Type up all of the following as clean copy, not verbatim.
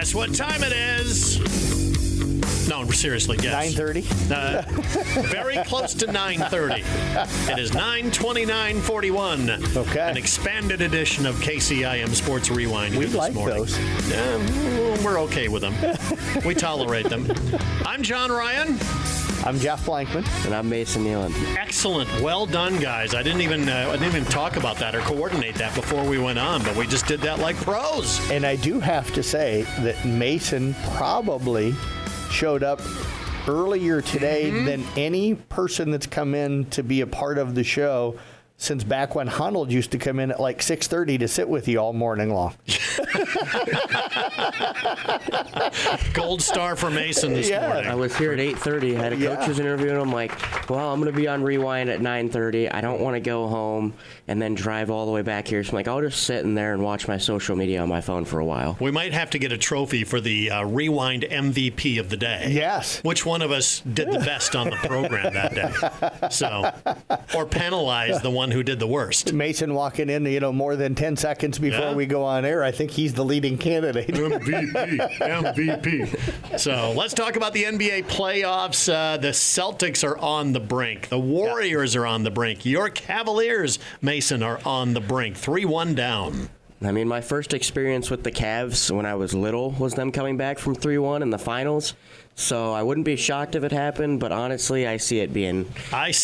Guess what time it is? No, seriously, guess. 9:30? Very close to 9:30. It is 9:29:41. Okay. An expanded edition of KCIM Sports Rewind. We this like morning. those. We're okay with them. We tolerate them. I'm John Ryan. I'm Jeff Blankman. And I'm Mason Nealon. Excellent. Well done, guys. I didn't even talk about that or coordinate that before we went on, but we just did that like pros. And I do have to say that Mason probably showed up earlier today than any person that's come in to be a part of the show since back when Honnold used to come in at like 6:30 to sit with you all morning long. Gold star for Mason this morning. I was here at 8:30, had a coach's interview, and I'm like, well, I'm going to be on Rewind at 9:30. I don't want to go home and then drive all the way back here. So I'm like, I'll just sit in there and watch my social media on my phone for a while. We might have to get a trophy for the Rewind MVP of the day. Yes. Which one of us did the best on the program that day? So, or penalize the one who did the worst. Mason walking in, more than 10 seconds before we go on air. I think he's the leading candidate. MVP. So let's talk about the NBA playoffs. The Celtics are on the brink. The Warriors are on the brink. Your Cavaliers, Mason, are on the brink. 3-1 down. I mean, my first experience with the Cavs when I was little was them coming back from 3-1 in the finals. So I wouldn't be shocked if it happened, but honestly, I see it being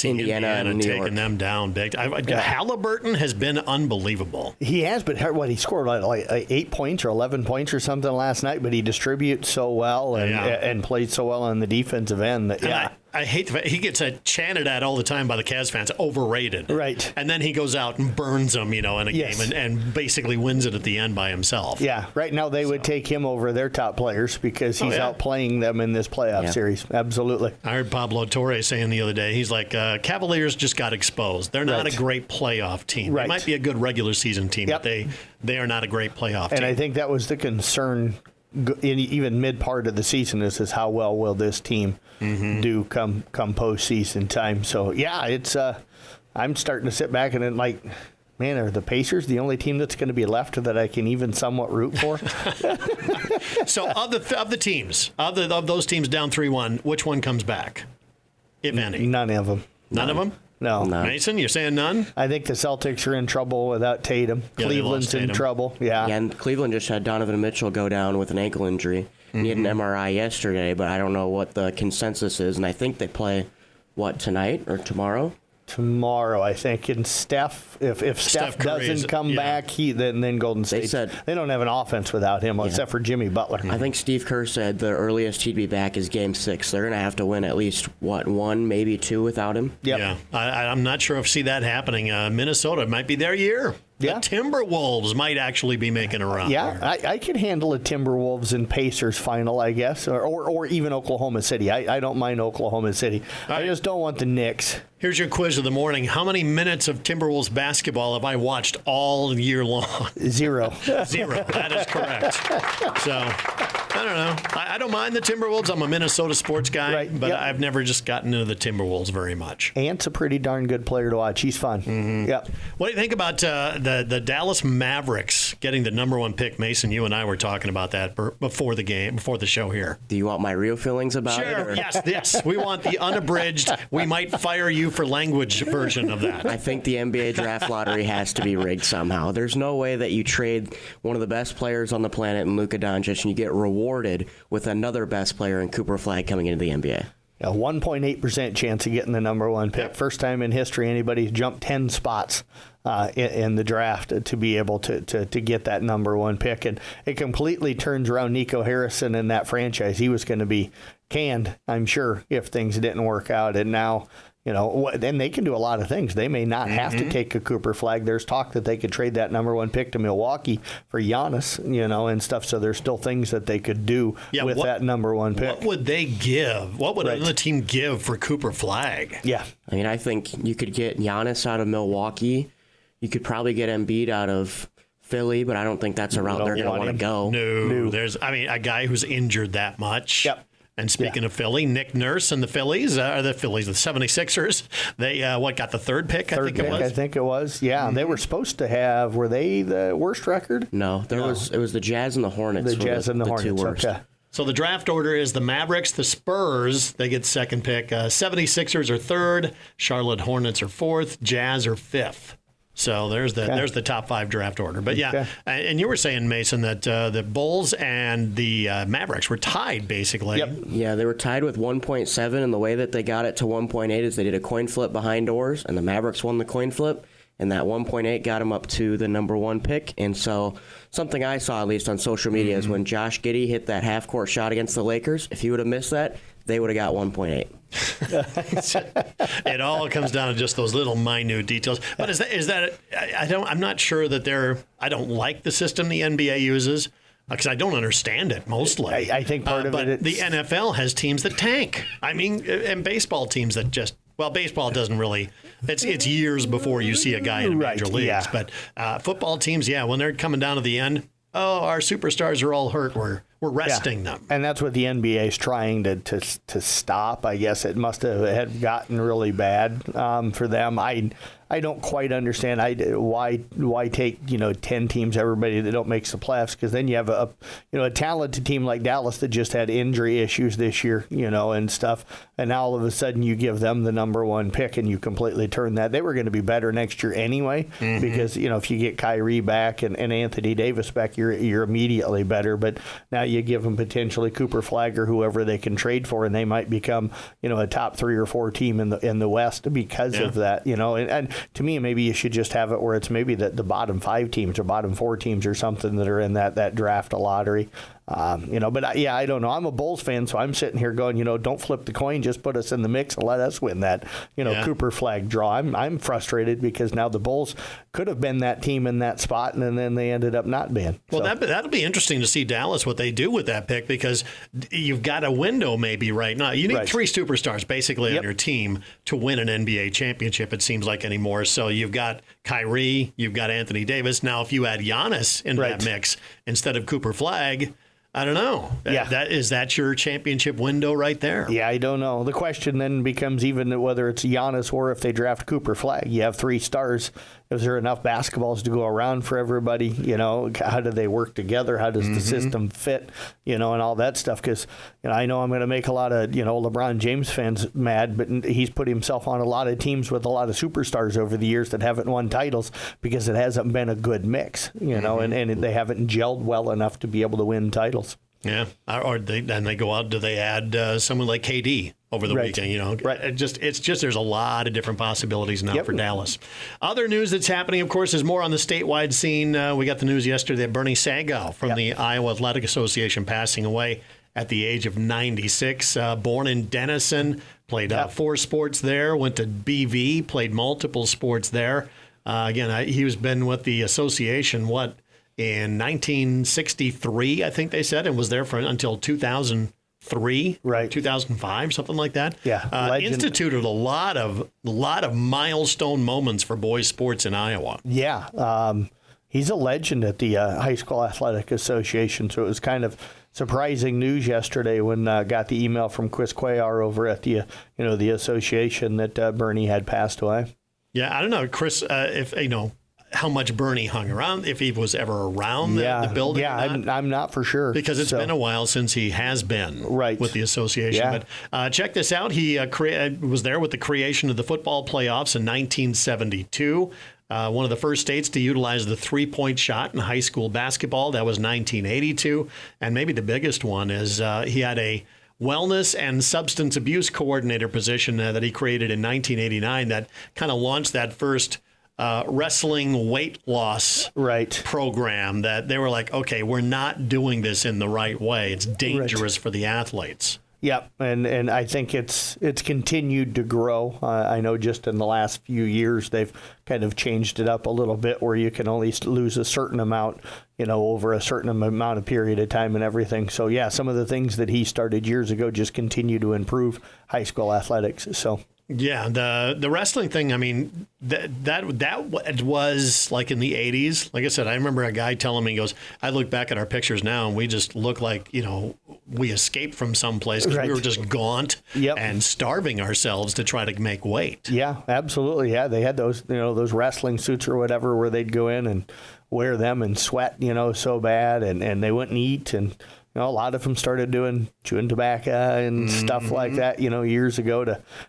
Indiana and New taking York. them down big. Halliburton has been unbelievable. He has, but he scored like 8 points or 11 points or something last night, but he distributes so well and played so well on the defensive end. That, I hate the fact he gets chanted at all the time by the Cavs fans, overrated. Right. And then he goes out and burns them, in a game and basically wins it at the end by himself. Yeah, right now they would take him over their top players because he's outplaying them in this playoff series. Absolutely. I heard Pablo Torre saying the other day, he's like, Cavaliers just got exposed. They're not a great playoff team. Right. They might be a good regular season team, but they are not a great playoff team. And I think that was the concern in even mid part of the season is how well will this team do come postseason time. So it's I'm starting to sit back and then man, are the Pacers the only team that's going to be left that I can even somewhat root for? So of the teams, of those teams down 3-1, which one comes back, if any? None of them. None of them? No. Mason, you're saying none? I think the Celtics are in trouble without Tatum. Yeah, Cleveland's in trouble. Yeah, and Cleveland just had Donovan Mitchell go down with an ankle injury. He had an MRI yesterday, but I don't know what the consensus is, and I think they play, tonight or tomorrow? Tomorrow, I think. And Steph, if Steph doesn't come back, then Golden State. They don't have an offense without him, except for Jimmy Butler. I think Steve Kerr said the earliest he'd be back is Game 6. They're going to have to win at least, 1, maybe 2 without him. Yep. Yeah, I'm not sure if I see that happening. Minnesota might be their year. Yeah. The Timberwolves might actually be making a run. Yeah, I could handle a Timberwolves and Pacers final, I guess, or even Oklahoma City. I don't mind Oklahoma City. I just don't want the Knicks. Here's your quiz of the morning. How many minutes of Timberwolves basketball have I watched all year long? 0. 0. That is correct. So, I don't know. I don't mind the Timberwolves. I'm a Minnesota sports guy, but I've never just gotten into the Timberwolves very much. Ant's a pretty darn good player to watch. He's fun. Yep. What do you think about the Dallas Mavericks getting the number 1 pick? Mason, you and I were talking about that before the show here. Do you want my real feelings about it? Sure. Yes. We want the unabridged. We might fire you for language version of that. I think the NBA draft lottery has to be rigged somehow. There's no way that you trade one of the best players on the planet in Luka Doncic and you get rewarded with another best player in Cooper Flag coming into the NBA. A 1.8% chance of getting the number 1 pick. Yep. First time in history anybody's jumped 10 spots in the draft to be able to get that number 1 pick. And it completely turns around Nico Harrison in that franchise. He was going to be canned, I'm sure, if things didn't work out. And now, then they can do a lot of things. They may not have to take a Cooper Flag. There's talk that they could trade that number 1 pick to Milwaukee for Giannis, and stuff. So there's still things that they could do with that number 1 pick. What would they give? What would another team give for Cooper Flag? Yeah. I mean, I think you could get Giannis out of Milwaukee. You could probably get Embiid out of Philly, but I don't think that's a route they're going to want to go. No. There's, a guy who's injured that much. Yep. And speaking of Philly, Nick Nurse and the Phillies, the 76ers, they got the third pick, I think it was? Yeah. They were supposed to have, were they the worst record? No, it was the Jazz and the Hornets. The Jazz and the Hornets, two worst. okay. So the draft order is the Mavericks, the Spurs, they get second pick. 76ers are third, Charlotte Hornets are fourth, Jazz are fifth. So there's the top 5 draft order. But yeah, and you were saying, Mason, that the Bulls and the Mavericks were tied, basically. Yep. Yeah, they were tied with 1.7, and the way that they got it to 1.8 is they did a coin flip behind doors, and the Mavericks won the coin flip, and that 1.8 got them up to the number 1 pick. And so something I saw, at least on social media, is when Josh Giddey hit that half-court shot against the Lakers, if he would have missed that, they would have got 1.8. It all comes down to just those little minute details. But is that I'm not sure that I don't like the system the NBA uses because I don't understand it mostly. I think part of it. But the NFL has teams that tank. I mean, and baseball teams that just. Well, baseball doesn't really. It's years before you see a guy in major leagues. Yeah. But football teams, when they're coming down to the end, our superstars are all hurt. We're resting them. And that's what the NBA is trying to stop. I guess it must have gotten really bad for them. I don't quite understand why take 10 teams, everybody that don't make the playoffs, because then you have a talented team like Dallas that just had injury issues this year, and stuff, and now all of a sudden you give them the number 1 pick and you completely turn that. They were going to be better next year anyway, because if you get Kyrie back and Anthony Davis back, you're immediately better. But now you give them potentially Cooper Flagg or whoever they can trade for, and they might become a top 3 or 4 team in the West because of that. And to me, maybe you should just have it where it's maybe the bottom 5 teams or bottom 4 teams or something that are in that draft lottery. But I don't know. I'm a Bulls fan, so I'm sitting here going, don't flip the coin, just put us in the mix and let us win that, Cooper Flagg draw. I'm frustrated because now the Bulls could have been that team in that spot, and then they ended up not being. Well, that'll be interesting to see Dallas what they do with that pick, because you've got a window maybe right now. You need 3 superstars basically on your team to win an NBA championship. It seems like anymore. So you've got Kyrie, you've got Anthony Davis. Now, if you add Giannis in that mix instead of Cooper Flagg, I don't know. Is that your championship window right there? Yeah, I don't know. The question then becomes even whether it's Giannis or if they draft Cooper Flagg. You have 3 stars. Is there enough basketballs to go around for everybody? How do they work together? How does the system fit? And all that stuff. Because I know I'm going to make a lot of LeBron James fans mad, but he's put himself on a lot of teams with a lot of superstars over the years that haven't won titles because it hasn't been a good mix. And they haven't gelled well enough to be able to win titles. Yeah, or they go out. Do they add someone like KD over the weekend? It's just there's a lot of different possibilities now for Dallas. Other news that's happening, of course, is more on the statewide scene. We got the news yesterday that Bernie Sagow from the Iowa Athletic Association passing away at the age of 96. Born in Denison, played 4 sports there. Went to BV, played multiple sports there. He was been with the association in 1963, I think they said, and was there until 2003, 2005, something like that. Yeah, instituted a lot of milestone moments for boys sports in Iowa. Yeah, he's a legend at the High School Athletic Association. So it was kind of surprising news yesterday when got the email from Chris Cuellar over at the the association that Bernie had passed away. Yeah, I don't know, Chris, if how much Bernie hung around, if he was ever around the building. Yeah, I'm not for sure. Because it's been a while since he has been with the association. Yeah. But check this out. He was there with the creation of the football playoffs in 1972. One of the first states to utilize the 3-point shot in high school basketball. That was 1982. And maybe the biggest one is he had a wellness and substance abuse coordinator position that he created in 1989 that kind of launched that first wrestling weight loss program that they were like, okay, we're not doing this in the right way. It's dangerous for the athletes. Yep, and I think it's continued to grow. I know just in the last few years they've kind of changed it up a little bit where you can only lose a certain amount, over a certain amount of period of time and everything. So yeah, some of the things that he started years ago just continue to improve high school athletics. So. Yeah, the wrestling thing, I mean, that was like in the 80s. Like I said, I remember a guy telling me, he goes, I look back at our pictures now and we just look like, we escaped from someplace because we were just gaunt and starving ourselves to try to make weight. Yeah, absolutely. Yeah, they had those, those wrestling suits or whatever where they'd go in and wear them and sweat, so bad, and they wouldn't eat, and a lot of them started chewing tobacco and stuff like that, years ago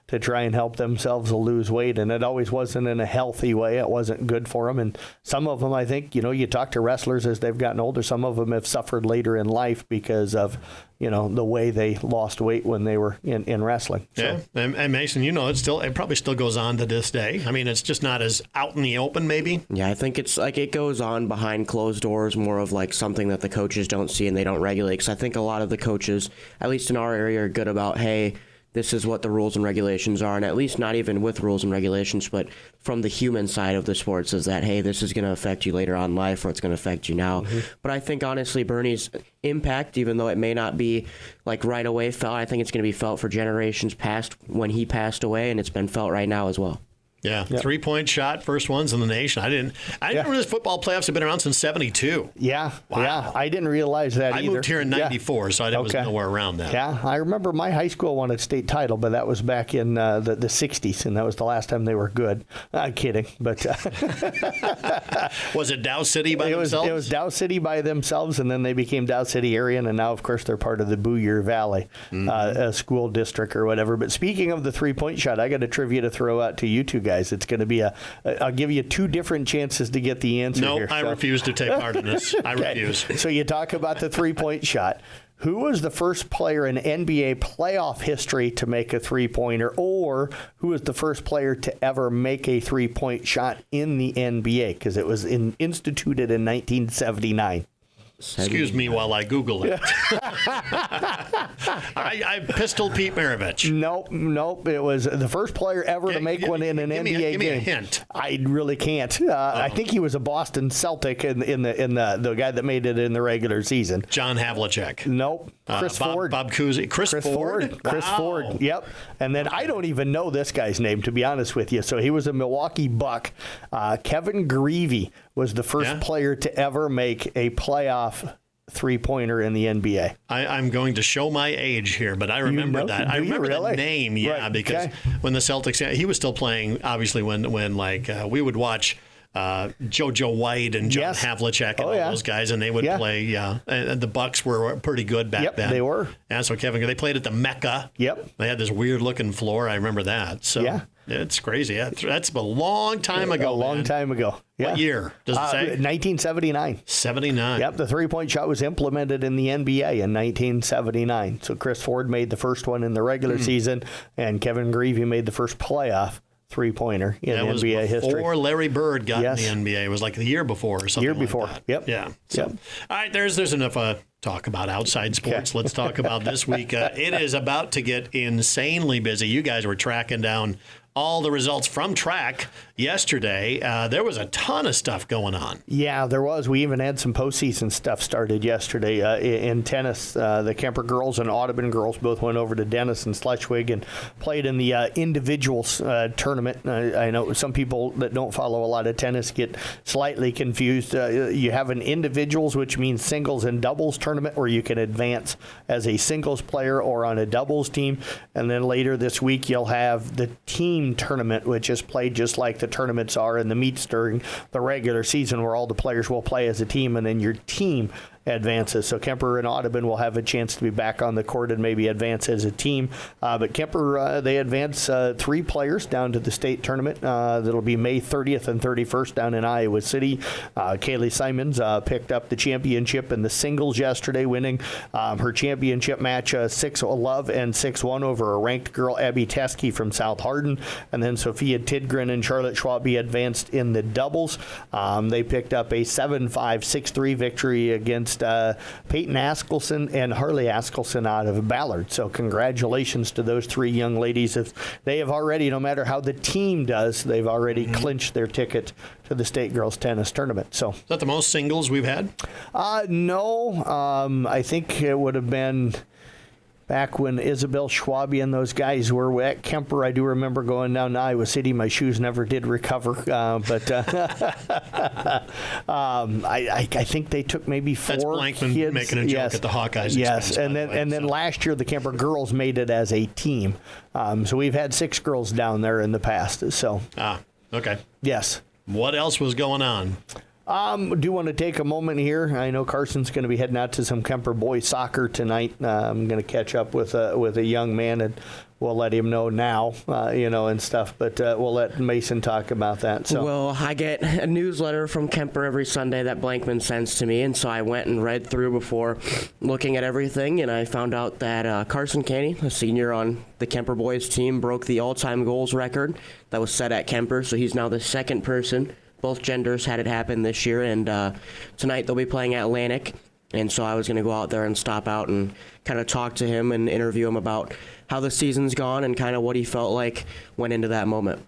to try and help themselves lose weight. And it always wasn't in a healthy way. It wasn't good for them. And some of them, I think, you talk to wrestlers as they've gotten older, some of them have suffered later in life because of, the way they lost weight when they were in wrestling. So. Yeah. And Mason, it probably still goes on to this day. I mean, it's just not as out in the open, maybe. Yeah, I think it's like it goes on behind closed doors, more of like something that the coaches don't see and they don't regulate. Because I think a lot of the coaches, at least in our area, are good about, hey, this is what the rules and regulations are, and at least not even with rules and regulations, but from the human side of the sports is that, hey, this is going to affect you later on in life, or it's going to affect you now. But I think, honestly, Bernie's impact, even though it may not be like right away felt, I think it's going to be felt for generations past when he passed away, and it's been felt right now as well. Yeah, 3-point shot, first ones in the nation. I didn't realize football playoffs have been around since '72. Yeah, wow. Yeah, I didn't realize that either. I moved here in '94, so I was nowhere around that. Yeah, I remember my high school won a state title, but that was back in the '60s, and that was the last time they were good. Kidding, but was it Dow City by themselves? It was Dow City by themselves, and then they became Dow City Aryan, and now, of course, they're part of the Boyer Valley school district or whatever. But speaking of the 3-point shot, I got a trivia to throw out to you two guys. It's going to be I'll give you 2 different chances to get the answer here. No, I refuse to take part in this. I refuse. So you talk about the 3-point shot. Who was the first player in NBA playoff history to make a 3-pointer, or who was the first player to ever make a 3-point shot in the NBA? Because it was instituted in 1979. Excuse me while I Google it. I pistol Pete Maravich. Nope. It was the first player ever to make one in an NBA game. Give me a hint. I really can't. I think he was a Boston Celtic in the guy that made it in the regular season. John Havlicek. Nope. Chris Ford. Bob Cousy. Chris Ford? Wow. Chris Ford. Yep. And then I don't even know this guy's name, to be honest with you. So he was a Milwaukee Buck. Kevin Greavy was the first player to ever make a playoff 3-pointer in the NBA. I'm going to show my age here, but I remember that. I remember the name, because when the Celtics, he was still playing, obviously, when we would watch JoJo White and John Havlicek and all those guys, and they would play. And the Bucks were pretty good back then. They were. And so they played at the Mecca. Yep. They had this weird looking floor. I remember that. So it's crazy. That's a long time ago. A long time ago. Yeah. What year does it say? 1979. 79. Yep. The 3-point shot was implemented in the NBA in 1979. So Chris Ford made the first one in the regular season, and Kevin Greavy made the first playoff 3-pointer in NBA history. Before Larry Bird got in the NBA. It was like the year before or something like that. Yep. Yeah. So, all right, there's enough talk about outside sports. Okay. Let's talk about this week. It is about to get insanely busy. You guys were tracking down all the results from track yesterday. There was a ton of stuff going on. Yeah, there was. We even had some postseason stuff started yesterday. In tennis, the Kemper girls and Audubon girls both went over to Dennis and Schleswig and played in the individuals tournament. I know some people that don't follow a lot of tennis get slightly confused. You have an individuals, which means singles and doubles tournament, where you can advance as a singles player or on a doubles team. And then later this week, you'll have the team tournament, which is played just like the tournaments are in the meets during the regular season, where all the players will play as a team, and then your team advances. So Kemper and Audubon will have a chance to be back on the court and maybe advance as a team. But Kemper, they advance 3 players down to the state tournament. That'll be May 30th and 31st down in Iowa City. Kaylee Simons picked up the championship in the singles yesterday, winning her championship match 6-love and 6-1 over a ranked girl, Abby Teskey from South Hardin. And then Sophia Tidgren and Charlotte Schwabe advanced in the doubles. They picked up a 7-5, 6-3 victory against Peyton Askelson and Harley Askelson out of Ballard. So congratulations to those 3 young ladies. If they have already, no matter how the team does, they've already clinched their ticket to the state girls tennis tournament. So is that the most singles we've had? No. I think it would have been back when Isabel Schwabi and those guys were at Kemper. I do remember going down to Iowa City. My shoes never did recover, but I think they took maybe 4 That's Blankman kids. making a joke at the Hawkeyes. Yes, expense, and then last year the Kemper girls made it as a team. So we've had 6 girls down there in the past. So okay. yes. What else was going on? Do want to take a moment here. I know Carson's going to be heading out to some Kemper boys soccer tonight. I'm going to catch up with a young man, and we'll let him know now, and stuff. But we'll let Mason talk about that. So. Well, I get a newsletter from Kemper every Sunday that Blankman sends to me, and so I went and read through before looking at everything, and I found out that Carson Canny, a senior on the Kemper boys team, broke the all-time goals record that was set at Kemper, so he's now the second person. Both genders had it happen this year, and tonight they'll be playing at Atlantic, and so I was going to go out there and stop out and kind of talk to him and interview him about how the season's gone and kind of what he felt like went into that moment.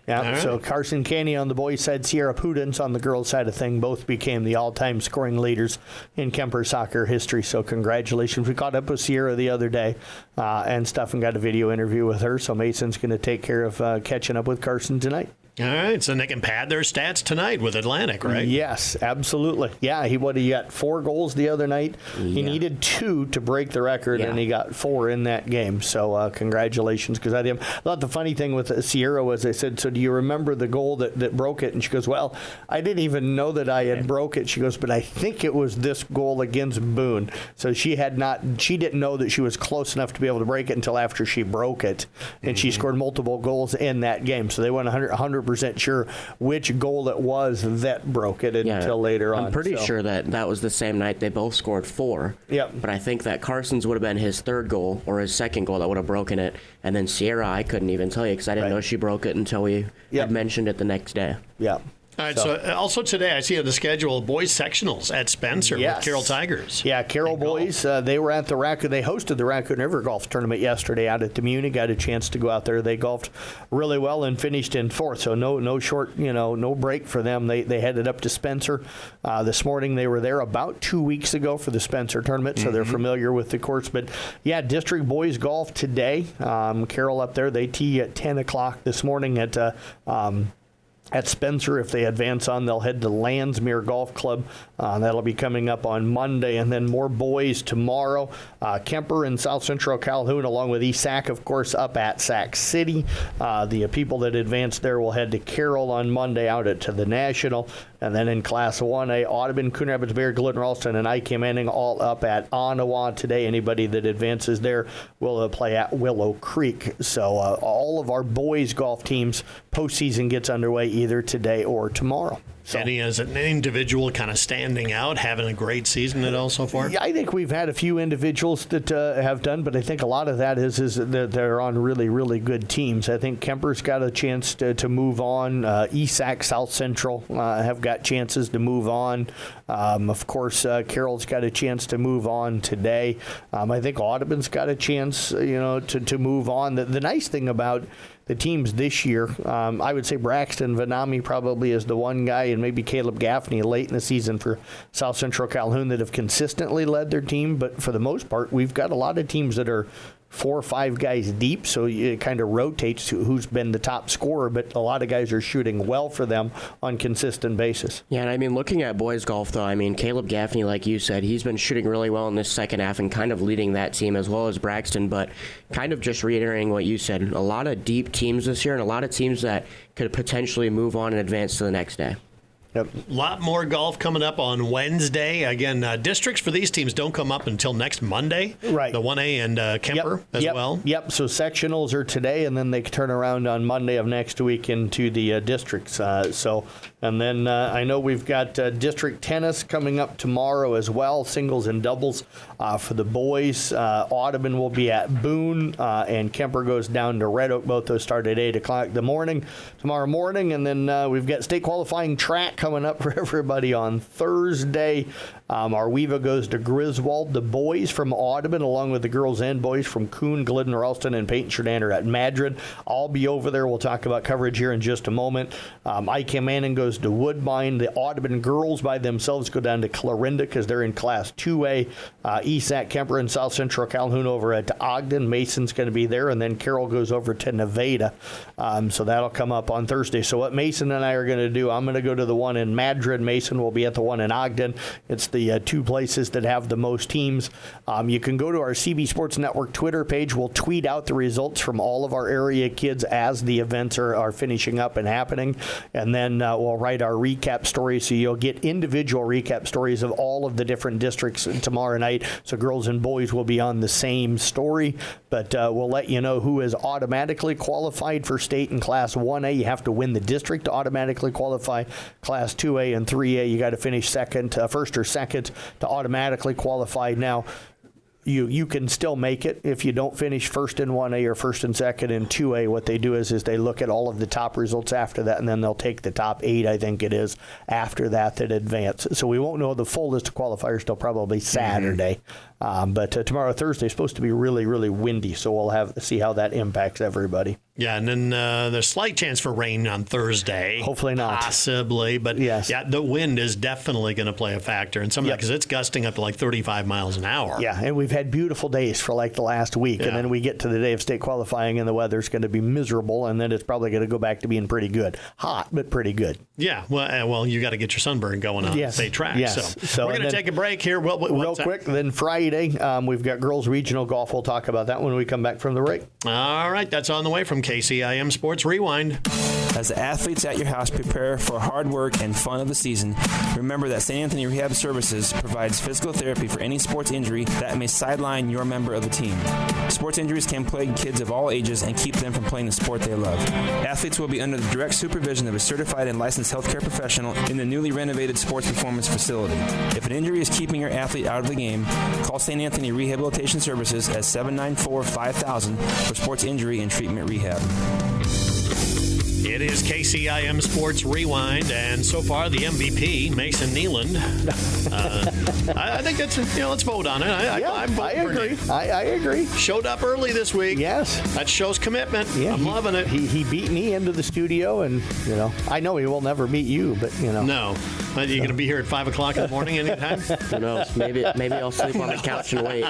Yeah, right. So Carson Canny on the boys' side, Sierra Pudens on the girls' side of thing, both became the all-time scoring leaders in Kemper soccer history. So congratulations. We caught up with Sierra the other day and stuff and got a video interview with her. So Mason's going to take care of catching up with Carson tonight. All right, so they can pad their stats tonight with Atlantic, right? Yes, absolutely. Yeah, he got 4 goals the other night. Yeah. He needed 2 to break the record, and he got 4 in that game. So congratulations, because I thought the funny thing with Sierra was I said, so do you remember the goal that broke it? And she goes, well, I didn't even know that I had broke it. She goes, but I think it was this goal against Boone. So she didn't know that she was close enough to be able to break it until after she broke it, and she scored multiple goals in that game. So they went 100% sure which goal it was that broke it until later on. I'm pretty sure that was the same night they both scored 4. Yep. But I think that Carson's would have been his 3rd goal or his 2nd goal that would have broken it. And then Sierra, I couldn't even tell you because I didn't know she broke it until we had mentioned it the next day. Yeah. All right, so also today I see on the schedule boys sectionals at Spencer with Carroll Tigers. Yeah, Carroll boys, they were at they hosted the Raccoon River Golf Tournament yesterday out at the Muni, got a chance to go out there. They golfed really well and finished in 4th, so no short, no break for them. They headed up to Spencer. This morning they were there about 2 weeks ago for the Spencer tournament, so they're familiar with the course. But yeah, district boys golf today. Carroll up there, they tee at 10 o'clock this morning at Spencer. If they advance on, they'll head to Landsmere Golf Club. That'll be coming up on Monday, and then more boys tomorrow. Kemper and South Central Calhoun, along with East Sac, of course, up at Sac City. The people that advance there will head to Carroll on Monday out to the National. And then in Class 1A, Audubon, Coon Rapids, Bear, Glidden, Ralston, and IK Manning all up at Ottawa today. Anybody that advances there will play at Willow Creek. So all of our boys golf teams, postseason gets underway either today or tomorrow. So, Any as an individual kind of standing out, having a great season at all so far? Yeah, I think we've had a few individuals that have done, but I think a lot of that is that they're on really, really good teams. I think Kemper's got a chance to move on. ESAC, South Central have got chances to move on. Of course, Carroll's got a chance to move on today. I think Audubon's got a chance, to move on. The nice thing about the teams this year, I would say Braxton Vanami probably is the one guy, and maybe Caleb Gaffney late in the season for South Central Calhoun that have consistently led their team. But for the most part, we've got a lot of teams that are 4 or 5 guys deep, so it kind of rotates to who's been the top scorer, but a lot of guys are shooting well for them on consistent basis. Yeah, and I mean, looking at boys golf, though, I mean, Caleb Gaffney, like you said, he's been shooting really well in this second half and kind of leading that team as well as Braxton, but kind of just reiterating what you said, a lot of deep teams this year and a lot of teams that could potentially move on and advance to the next day. Yep. A lot more golf coming up on Wednesday. Again, districts for these teams don't come up until next Monday. Right. The 1A and Kemper as well. Yep. So sectionals are today, and then they turn around on Monday of next week into the districts. And then I know we've got district tennis coming up tomorrow as well, singles and doubles for the boys. Audubon will be at Boone, and Kemper goes down to Red Oak. Both those start at 8 o'clock tomorrow morning. And then we've got state qualifying track coming up for everybody on Thursday. Arweva goes to Griswold. The boys from Audubon, along with the girls and boys from Kuhn, Glidden, Ralston, and Payton-Chardin are at Madrid. I'll be over there. We'll talk about coverage here in just a moment. ICAM goes to Woodbine. The Audubon girls by themselves go down to Clarinda because they're in Class 2A. ESAC, Kemper, and South Central Calhoun over at Ogden. Mason's going to be there, and then Carroll goes over to Nevada. So that'll come up on Thursday. So what Mason and I are going to do, I'm going to go to the one in Madrid. Mason will be at the one in Ogden. It's the two places that have the most teams. You can go to our CB Sports Network Twitter page. We'll tweet out the results from all of our area kids as the events are finishing up and happening. And then we'll write our recap stories, so you'll get individual recap stories of all of the different districts tomorrow night. So girls and boys will be on the same story, but we'll let you know who is automatically qualified for state in Class 1A. You have to win the district to automatically qualify. Class 2A and 3A, you got to finish first or second to automatically qualify. Now, you can still make it if you don't finish first in 1A or first and second in 2A. What they do is they look at all of the top results after that, and then they'll take the top 8, I think it is, after that advance. So we won't know the full list of qualifiers till probably Saturday. But tomorrow, Thursday, is supposed to be really, really windy, so we'll see how that impacts everybody. Yeah, and then there's slight chance for rain on Thursday. Hopefully not. Possibly, but yes. Yeah, the wind is definitely going to play a factor, and some of that because it's gusting up to like 35 miles an hour. Yeah, and we've had beautiful days for like the last week, and then we get to the day of state qualifying, and the weather's going to be miserable, and then it's probably going to go back to being pretty good. Hot, but pretty good. Yeah, well, you got to get your sunburn going on state track. Yes. So we're going to take a break here. Real quick, then Friday, we've got girls regional golf. We'll talk about that when we come back from the break. All right, that's on the way from KCIM Sports Rewind. As the athletes at your house prepare for hard work and fun of the season, remember that St. Anthony Rehab Services provides physical therapy for any sports injury that may sideline your member of the team. Sports injuries can plague kids of all ages and keep them from playing the sport they love. Athletes will be under the direct supervision of a certified and licensed healthcare professional in the newly renovated sports performance facility. If an injury is keeping your athlete out of the game, call St. Anthony Rehabilitation Services at 794-5000 for sports injury and treatment rehab. It is KCIM Sports Rewind, and so far the MVP, Mason Nealand. I think that's let's vote on it. I agree. I agree. Showed up early this week. Yes, that shows commitment. Yeah, I'm loving it. He beat me into the studio, and I know he will never beat you, but no. Are you going to be here at 5 o'clock in the morning anytime? Who knows? Maybe I'll sleep on the couch and wait.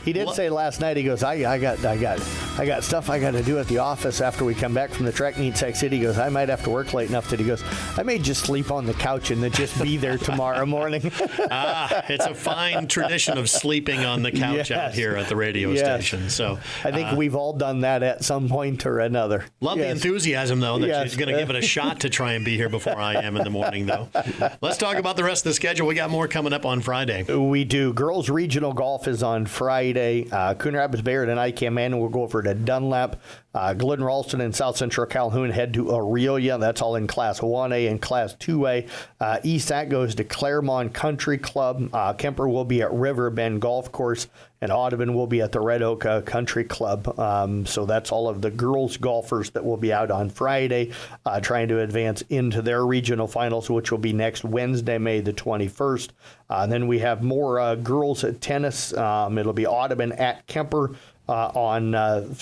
He did say last night. He goes, I got stuff I got to do at the office after we come back from the track meet Sac City. He goes, I might have to work late enough that he goes, I may just sleep on the couch and then just be there tomorrow morning. It's a fine tradition of sleeping on the couch out here at the radio station. So I think we've all done that at some point or another. Love the enthusiasm, though, that she's going to give it a shot to try and be here before I am in the morning, though. Let's talk about the rest of the schedule. We got more coming up on Friday. We do. Girls regional golf is on Friday. Coon Rapids, Bayard, and ICAM will go over to Dunlap. Glidden, Ralston, and South Central Calhoun head to Aurelia. That's all in Class 1A and Class 2A. ESAC goes to Claremont Country Club. Kemper will be at Riverbend Golf Course, and Audubon will be at the Red Oak Country Club. So that's all of the girls golfers that will be out on Friday trying to advance into their regional finals, which will be next Wednesday, May the 21st. Then we have more girls at tennis. It'll be Audubon at Kemper on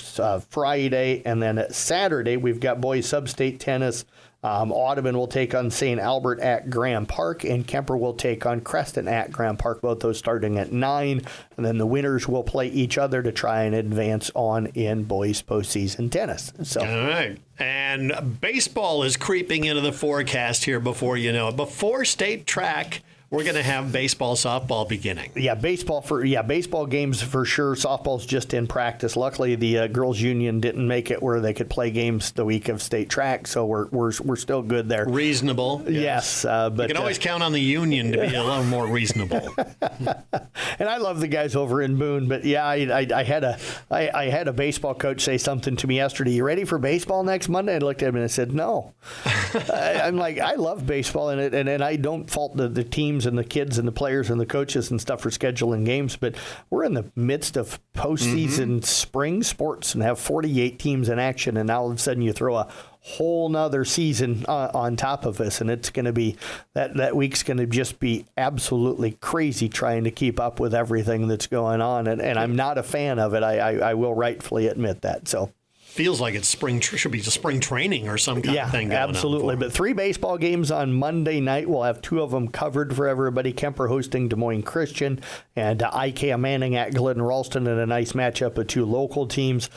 Friday, and then Saturday we've got boys sub-state tennis. Audubon will take on St. Albert at Graham Park, and Kemper will take on Creston at Graham Park, both those starting at 9. And then the winners will play each other to try and advance on in boys postseason tennis. So. All right. And baseball is creeping into the forecast here before you know it. Before state track, we're going to have baseball, softball beginning. Yeah, baseball games for sure. Softball's just in practice. Luckily, the girls' union didn't make it where they could play games the week of state track, so we're still good there. Reasonable. Yes, but you can always count on the union to be a little more reasonable. And I love the guys over in Boone, but yeah, I had a baseball coach say something to me yesterday. You ready for baseball next Monday? I looked at him and I said no. I'm like, I love baseball, and I don't fault the team and the kids and the players and the coaches and stuff for scheduling games, but we're in the midst of postseason spring sports and have 48 teams in action, and now all of a sudden you throw a whole nother season on top of us, and it's going to be that week's going to just be absolutely crazy trying to keep up with everything that's going on, and I'm not a fan of it. I will rightfully admit that. So. Feels like it's should be spring training or some kind of thing going absolutely. on. But 3 baseball games on Monday night. We'll have 2 of them covered for everybody. Kemper hosting Des Moines Christian, and IKM Manning at Glidden Ralston in a nice matchup of 2 local teams.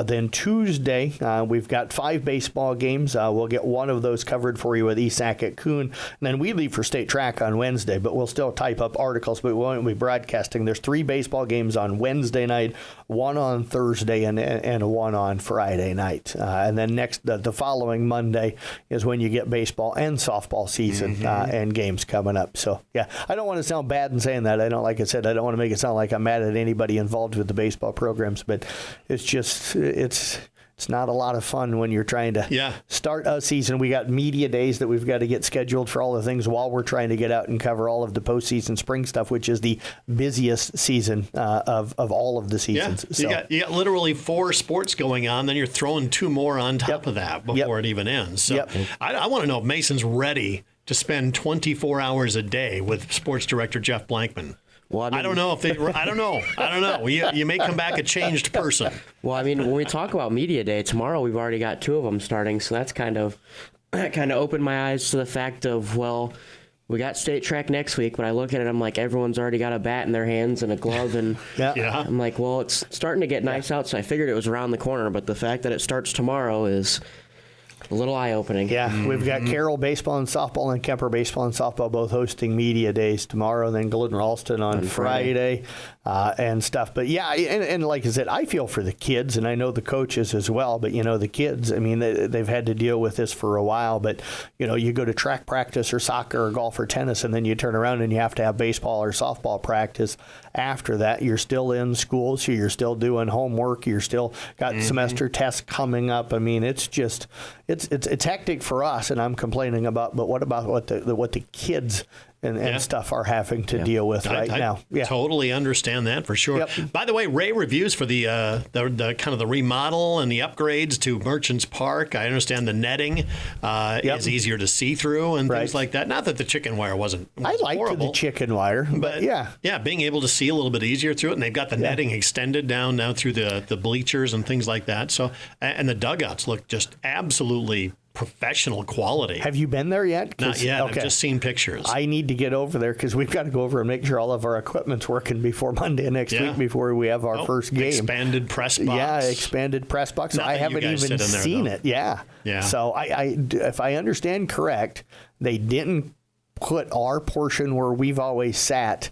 Then Tuesday, we've got 5 baseball games. We'll get 1 of those covered for you with ESAC at Coon. And then we leave for state track on Wednesday, but we'll still type up articles, but we won't be broadcasting. There's 3 baseball games on Wednesday night, 1 on Thursday, and 1 on Friday night. And then the following Monday is when you get baseball and softball season and games coming up. So, yeah, I don't want to sound bad in saying that. Like I said, I don't want to make it sound like I'm mad at anybody involved with the baseball programs, but it's just, it's not a lot of fun when you're trying to start a season. We got media days that we've got to get scheduled for all the things while we're trying to get out and cover all of the postseason spring stuff, which is the busiest season of all of the seasons. Yeah. So. You got literally 4 sports going on, then you're throwing 2 more on top of that before it even ends. So I want to know if Mason's ready to spend 24 hours a day with sports director Jeff Blankman. Well, I don't know if I don't know. You may come back a changed person. Well, I mean, when we talk about media day tomorrow, we've already got 2 of them starting, so that kind of opened my eyes to the fact of, well, we got state track next week, but I look at it, I'm like, everyone's already got a bat in their hands and a glove, and I'm like, well, it's starting to get nice out, so I figured it was around the corner, but the fact that it starts tomorrow is a little eye-opening. Yeah, we've got Carroll baseball and softball and Kemper baseball and softball both hosting media days tomorrow, and then Glidden Ralston on Friday and stuff. But yeah, and like I said, I feel for the kids, and I know the coaches as well. But the kids, I mean, they've had to deal with this for a while. But you go to track practice or soccer or golf or tennis, and then you turn around and you have to have baseball or softball practice. After that, you're still in school, so you're still doing homework. You're still got semester tests coming up. I mean, it's just it's hectic for us, and I'm complaining about. But what about what the kids and stuff are having to deal with now? I totally understand that for sure. Yep. By the way, Ray reviews for the kind of the remodel and the upgrades to Merchants Park. I understand the netting is easier to see through and things like that. Not that the chicken wire wasn't I liked horrible, the chicken wire, but being able to see a little bit easier through it, and they've got the netting extended down now through the bleachers and things like that. So, and the dugouts look just absolutely professional quality. Have you been there yet? Not yet. Okay. I've just seen pictures. I need to get over there because we've got to go over and make sure all of our equipment's working before Monday next week before we have our first game. Expanded press box. Yeah, expanded press box. I haven't even seen it. Yeah. So if I understand correct, they didn't put our portion where we've always sat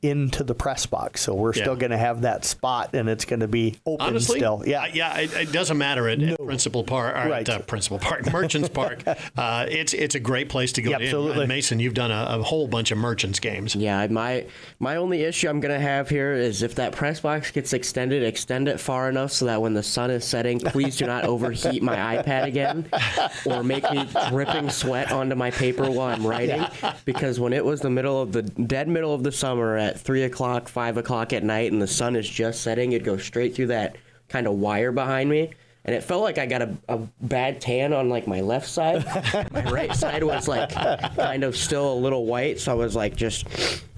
into the press box, so we're still going to have that spot, and it's going to be open. Honestly, still. It doesn't matter at Principal Park, Principal Park, Merchants Park. It's a great place to go. Absolutely. And Mason, you've done a whole bunch of Merchants games. Yeah, my only issue I'm going to have here is if that press box gets extended, extend it far enough so that when the sun is setting, please do not overheat my iPad again or make me dripping sweat onto my paper while I'm writing. Because when it was the dead middle of the summer at 3 o'clock, 5 o'clock at night, and the sun is just setting, it'd go straight through that kind of wire behind me. And it felt like I got a bad tan on like my left side. My right side was like kind of still a little white. So I was like, just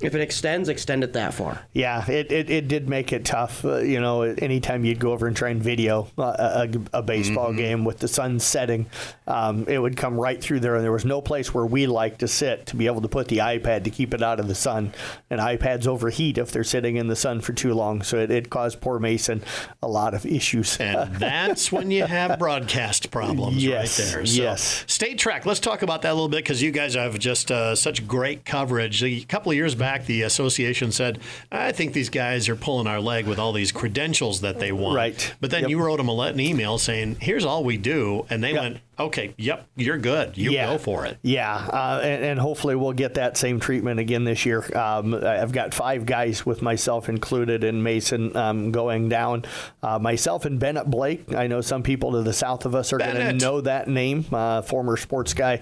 if it extends, extend it that far. Yeah, it did make it tough. Anytime you'd go over and try and video a baseball game with the sun setting, it would come right through there. And there was no place where we like to sit to be able to put the iPad to keep it out of the sun. And iPads overheat if they're sitting in the sun for too long. So it caused poor Mason a lot of issues. And that's when you have broadcast problems right there. So, State Track, let's talk about that a little bit because you guys have just such great coverage. A couple of years back, the association said, I think these guys are pulling our leg with all these credentials that they want. Right. But then you wrote them an email saying, here's all we do. And they went, Okay. Yep. You're good. You go for it. Yeah. And hopefully we'll get that same treatment again this year. I've got 5 guys with myself included and Mason going down. Myself and Bennett Blake. I know some people to the south of us are going to know that name. Former sports guy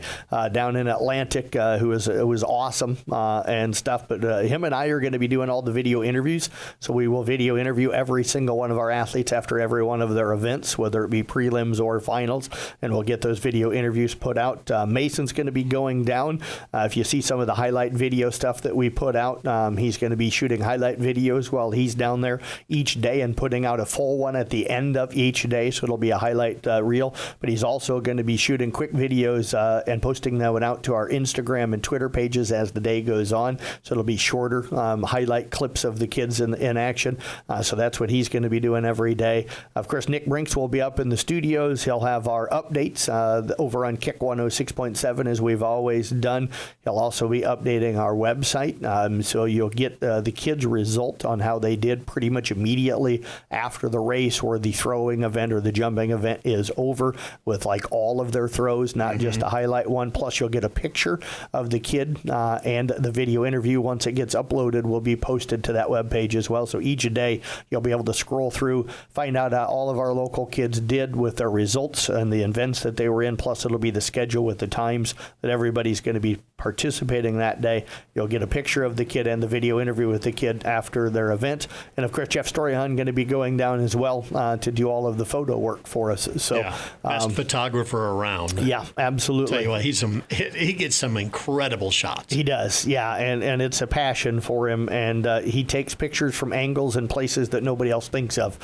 down in Atlantic who was awesome and stuff. But him and I are going to be doing all the video interviews. So we will video interview every single one of our athletes after every one of their events, whether it be prelims or finals. And we'll get those video interviews put out. Mason's going to be going down. If you see some of the highlight video stuff that we put out, he's going to be shooting highlight videos while he's down there each day and putting out a full one at the end of each day. So it'll be a highlight reel. But he's also going to be shooting quick videos and posting that one out to our Instagram and Twitter pages as the day goes on. So it'll be shorter highlight clips of the kids in action. So that's what he's going to be doing every day. Of course, Nick Brinks will be up in the studios. He'll have our updates over on Kick 106.7 as we've always done. He'll also be updating our website. So you'll get the kids' result on how they did pretty much immediately after the race or the throwing event or the jumping event is over with like all of their throws, not just a highlight one. Plus you'll get a picture of the kid and the video interview once it gets uploaded will be posted to that webpage as well. So each day you'll be able to scroll through, find out how all of our local kids did with their results and the events that they were in. Plus it'll be the schedule with the times that everybody's going to be participating that day. You'll get a picture of the kid and the video interview with the kid after their event. And of course, Jeff Storyhan going to be going down as well to do all of the photo work for us. So best photographer around. Yeah, absolutely. Tell you what, he gets some incredible shots. He does, yeah, and it's a passion for him, and he takes pictures from angles and places that nobody else thinks of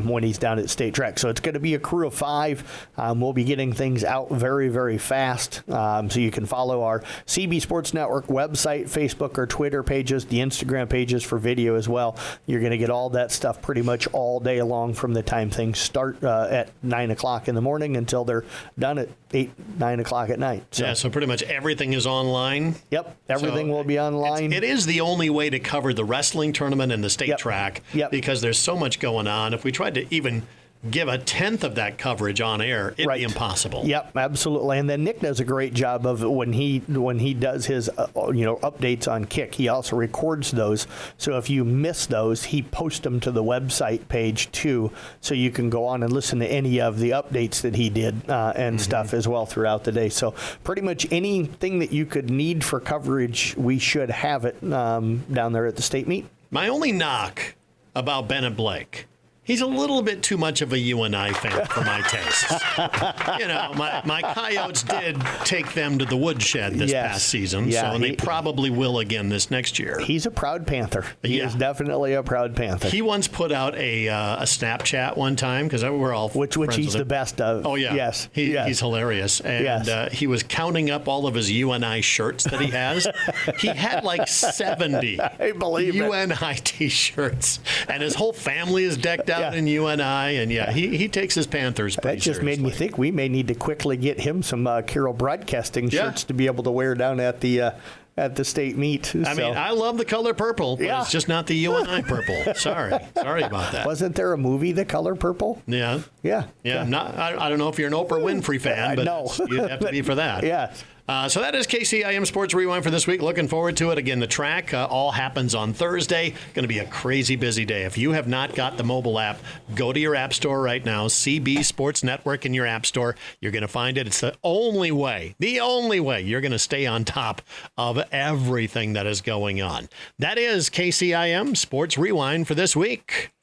when he's down at State Track. So it's going to be a crew of 5. We'll be getting things out very, very fast. So you can follow our CB Sports Network website, Facebook or Twitter pages, the Instagram pages for video as well. You're going to get all that stuff pretty much all day long from the time things start at 9 o'clock in the morning until they're done at 8, 9 o'clock at night. So. So pretty much everything is online. Yep, everything will be online. It is the only way to cover the wrestling tournament and the state track because there's so much going on. If we tried to even give a tenth of that coverage on air, it'd be impossible. Yep, absolutely. And then Nick does a great job of when he does his updates on Kick, he also records those. So if you miss those, he posts them to the website page too, so you can go on and listen to any of the updates that he did and stuff as well throughout the day. So pretty much anything that you could need for coverage, we should have it down there at the state meet. My only knock about Bennett Blake, he's a little bit too much of a UNI fan for my tastes. My Coyotes did take them to the woodshed this past season, and they probably will again this next year. He's a proud Panther. He is definitely a proud Panther. He once put out a Snapchat one time, because we're all which he's the best of. Oh, yeah. Yes. He's hilarious. And he was counting up all of his UNI shirts that he has. He had like 70 UNI T-shirts, and his whole family is decked out in UNI, and he takes his Panthers pretty That just seriously. made me think we may need to quickly get him some Carroll Broadcasting shirts to be able to wear down at the state meet. I mean, I love the color purple, but it's just not the UNI purple. Sorry about that. Wasn't there a movie, The Color Purple? Yeah. Yeah. I don't know if you're an Oprah Winfrey fan, but no. you'd have to be for that. Yeah. So that is KCIM Sports Rewind for this week. Looking forward to it. Again, the track all happens on Thursday. Going to be a crazy busy day. If you have not got the mobile app, go to your app store right now. CB Sports Network in your app store. You're going to find it. It's the only way you're going to stay on top of everything that is going on. That is KCIM Sports Rewind for this week.